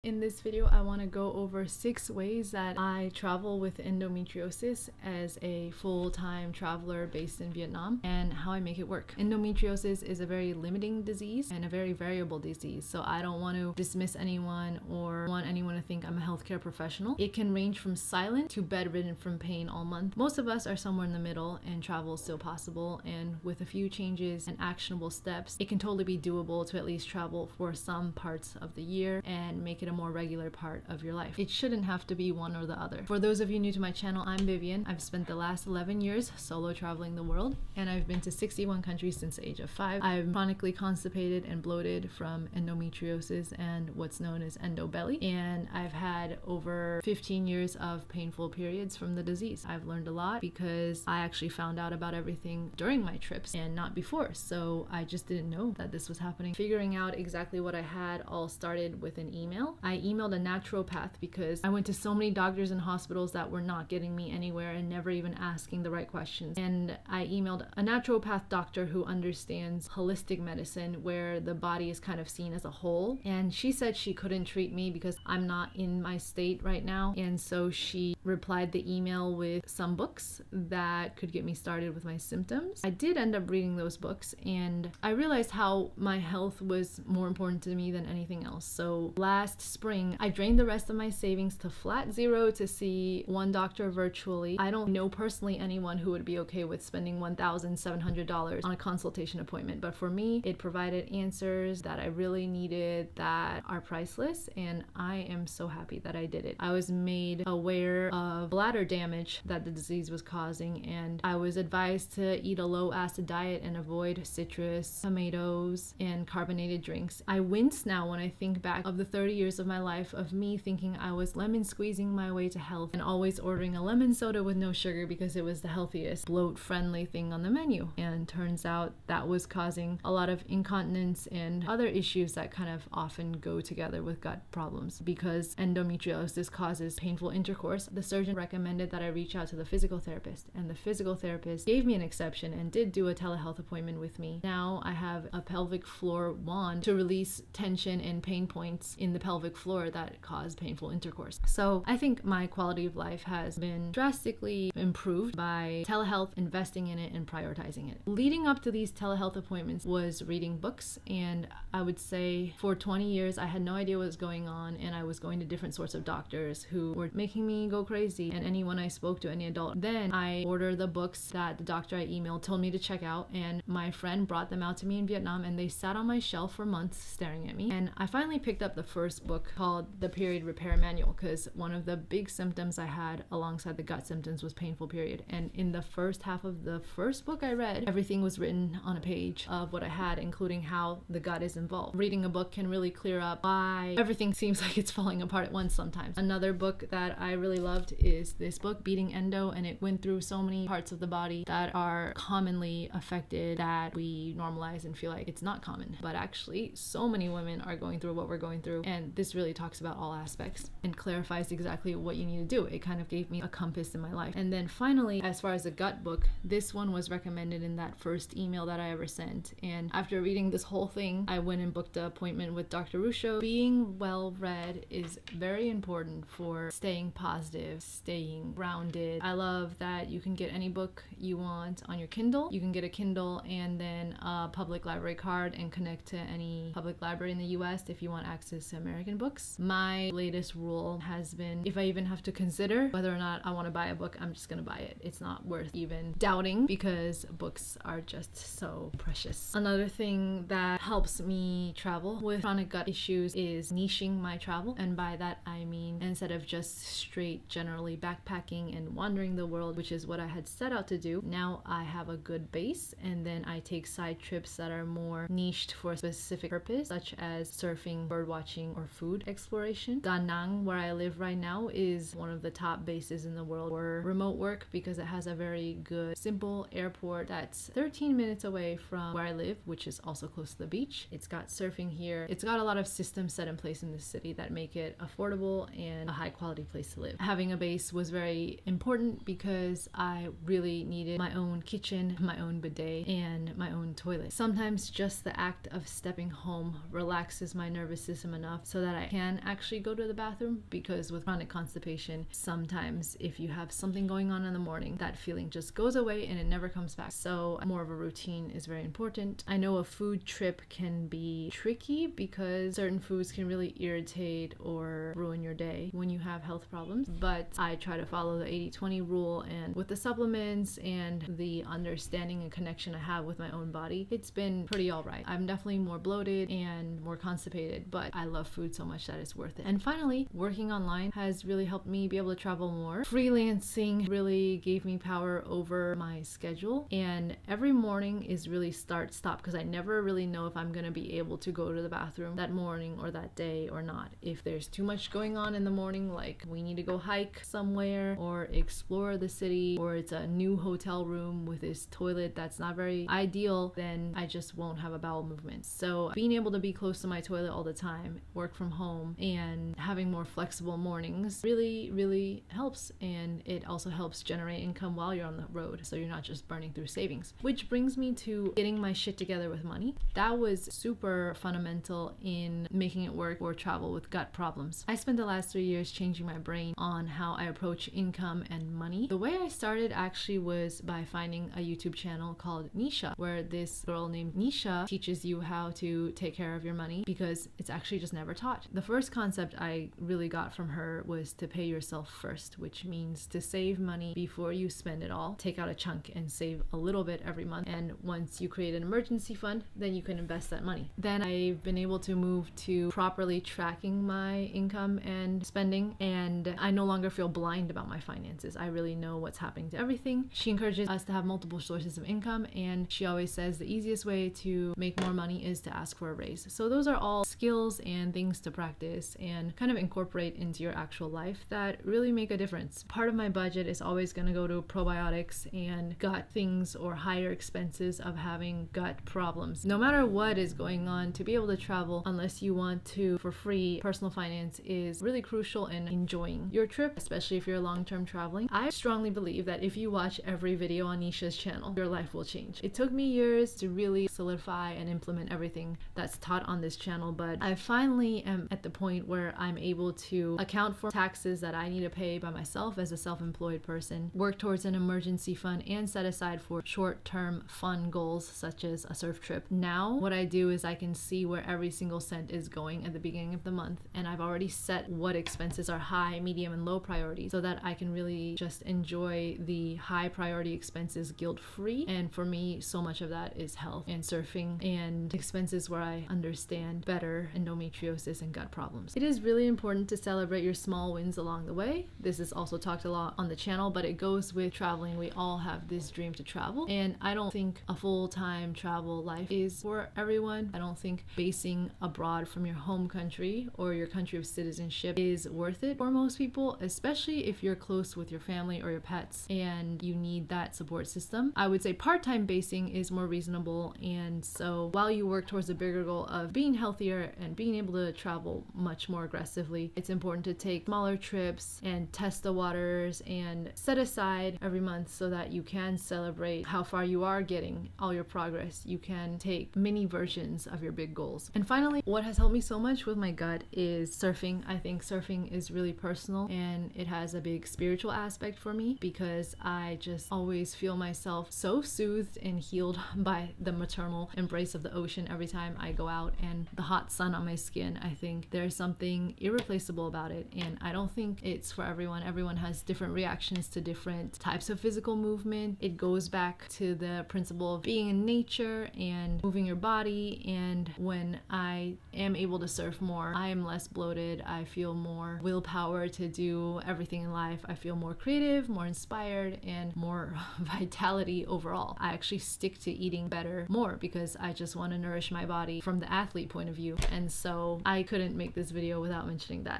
In this video, I want to go over 6 ways that I travel with endometriosis as a full-time traveler based in Vietnam and how I make it work. Endometriosis is a very limiting disease and a very variable disease, so I don't want to dismiss anyone or want anyone to think I'm a healthcare professional. It can range from silent to bedridden from pain all month. Most of us are somewhere in the middle and travel is still possible, and with a few changes and actionable steps, it can totally be doable to at least travel for some parts of the year and make it a more regular part of your life. It shouldn't have to be one or the other. For those of you new to my channel, I'm Vivian. I've spent the last 11 years solo traveling the world, and I've been to 61 countries since the age of 5. I'm chronically constipated and bloated from endometriosis and what's known as endo belly, and I've had over 15 years of painful periods from the disease. I've learned a lot because I actually found out about everything during my trips and not before, so I just didn't know that this was happening. Figuring out exactly what I had all started with an email. I emailed a naturopath because I went to so many doctors and hospitals that were not getting me anywhere and never even asking the right questions. And I emailed a naturopath doctor who understands holistic medicine, where the body is kind of seen as a whole. And she said she couldn't treat me because I'm not in my state right now. And so she replied the email with some books that could get me started with my symptoms. I did end up reading those books, and I realized how my health was more important to me than anything else. So last spring, I drained the rest of my savings to flat zero to see one doctor virtually. I don't know personally anyone who would be okay with spending $1,700 on a consultation appointment, but for me, it provided answers that I really needed that are priceless, and I am so happy that I did it. I was made aware of bladder damage that the disease was causing, and I was advised to eat a low acid diet and avoid citrus, tomatoes, and carbonated drinks. I wince now when I think back of the 30 years of my life of me thinking I was lemon squeezing my way to health and always ordering a lemon soda with no sugar because it was the healthiest, bloat-friendly thing on the menu. And turns out that was causing a lot of incontinence and other issues that kind of often go together with gut problems. Because endometriosis causes painful intercourse, the surgeon recommended that I reach out to the physical therapist, and the physical therapist gave me an exception and did do a telehealth appointment with me. Now I have a pelvic floor wand to release tension and pain points in the pelvic floor that cause painful intercourse. So I think my quality of life has been drastically improved by telehealth, investing in it, and prioritizing it. Leading up to these telehealth appointments was reading books, and I would say for 20 years I had no idea what was going on, and I was going to different sorts of doctors who were making me go crazy, and anyone I spoke to, any adult. Then I ordered the books that the doctor I emailed told me to check out, and my friend brought them out to me in Vietnam, and they sat on my shelf for months staring at me. And I finally picked up the first book called The Period Repair Manual, because one of the big symptoms I had alongside the gut symptoms was painful period. And in the first half of the first book I read, everything was written on a page of what I had, including how the gut is involved. Reading a book can really clear up why everything seems like it's falling apart at once sometimes. Another book that I really loved is this book, Beating Endo, and it went through so many parts of the body that are commonly affected that we normalize and feel like it's not common. But actually, so many women are going through what we're going through, and this really talks about all aspects and clarifies exactly what you need to do. It kind of gave me a compass in my life. And then finally, as far as the gut book, this one was recommended in that first email that I ever sent. And after reading this whole thing, I went and booked an appointment with Dr. Ruscio. Being well read is very important for staying positive, staying grounded. I love that you can get any book you want on your Kindle. You can get a Kindle and then a public library card and connect to any public library in the US if you want access to American books. My latest rule has been, if I even have to consider whether or not I want to buy a book, I'm just gonna buy it. It's not worth even doubting because books are just so precious. Another thing that helps me travel with chronic gut issues is niching my travel, and by that I mean instead of just straight generally backpacking and wandering the world, which is what I had set out to do, now I have a good base, and then I take side trips that are more niched for a specific purpose, such as surfing, bird watching, or food exploration. Da Nang, where I live right now, is one of the top bases in the world for remote work because it has a very good, simple airport that's 13 minutes away from where I live, which is also close to the beach. It's got surfing here. It's got a lot of systems set in place in the city that make it affordable and a high quality place to live. Having a base was very important because I really needed my own kitchen, my own bidet, and my own toilet. Sometimes just the act of stepping home relaxes my nervous system enough so that that I can actually go to the bathroom, because with chronic constipation, sometimes if you have something going on in the morning, that feeling just goes away and it never comes back. So more of a routine is very important. I know a food trip can be tricky because certain foods can really irritate or ruin your day when you have health problems, but I try to follow the 80-20 rule, and with the supplements and the understanding and connection I have with my own body, it's been pretty all right. I'm definitely more bloated and more constipated, but I love food so much that it's worth it. And finally, working online has really helped me be able to travel more. Freelancing really gave me power over my schedule, and every morning is really start stop, because I never really know if I'm gonna be able to go to the bathroom that morning or that day or not. If there's too much going on in the morning, like we need to go hike somewhere or explore the city, or it's a new hotel room with this toilet that's not very ideal, then I just won't have a bowel movement. So being able to be close to my toilet all the time, work from home, and having more flexible mornings really helps. And it also helps generate income while you're on the road, so you're not just burning through savings. Which brings me to getting my shit together with money. That was super fundamental in making it work or travel with gut problems. I spent the last 3 years changing my brain on how I approach income and money. The way I started actually was by finding a YouTube channel called Nisha, where this girl named Nisha teaches you how to take care of your money, because it's actually just never taught. The first concept I really got from her was to pay yourself first, which means to save money before you spend it all. Take out a chunk and save a little bit every month, and once you create an emergency fund, then you can invest that money. Then I've been able to move to properly tracking my income and spending, and I no longer feel blind about my finances. I really know what's happening to everything. She encourages us to have multiple sources of income, and she always says the easiest way to make more money is to ask for a raise. So those are all skills and things to practice and kind of incorporate into your actual life that really make a difference. Part of my budget is always going to go to probiotics and gut things or higher expenses of having gut problems. No matter what is going on, to be able to travel, unless you want to for free, personal finance is really crucial in enjoying your trip, especially if you're long-term traveling. I strongly believe that if you watch every video on Nisha's channel, your life will change. It took me years to really solidify and implement everything that's taught on this channel, but I finally am at the point where I'm able to account for taxes that I need to pay by myself as a self-employed person, work towards an emergency fund, and set aside for short-term fun goals such as a surf trip. Now what I do is I can see where every single cent is going at the beginning of the month, and I've already set what expenses are high, medium, and low priority, so that I can really just enjoy the high priority expenses guilt-free. And for me, so much of that is health and surfing and expenses where I understand better endometriosis and gut problems. It is really important to celebrate your small wins along the way. This is also talked a lot on the channel, but it goes with traveling. We all have this dream to travel, and I don't think a full-time travel life is for everyone. I don't think basing abroad from your home country or your country of citizenship is worth it for most people, especially if you're close with your family or your pets and you need that support system. I would say part-time basing is more reasonable, and so while you work towards a bigger goal of being healthier and being able to travel much more aggressively, it's important to take smaller trips and test the waters and set aside every month so that you can celebrate how far you are getting, all your progress. You can take mini versions of your big goals. And finally, what has helped me so much with my gut is surfing. I think surfing is really personal, and it has a big spiritual aspect for me, because I just always feel myself so soothed and healed by the maternal embrace of the ocean every time I go out, and the hot sun on my skin. I think there's something irreplaceable about it, and I don't think it's for everyone. Everyone has different reactions to different types of physical movement. It goes back to the principle of being in nature and moving your body, and when I am able to surf more, I am less bloated. I feel more willpower to do everything in life. I feel more creative, more inspired, and more vitality overall. I actually stick to eating better more because I just want to nourish my body from the athlete point of view, and so I couldn't make this video without mentioning that.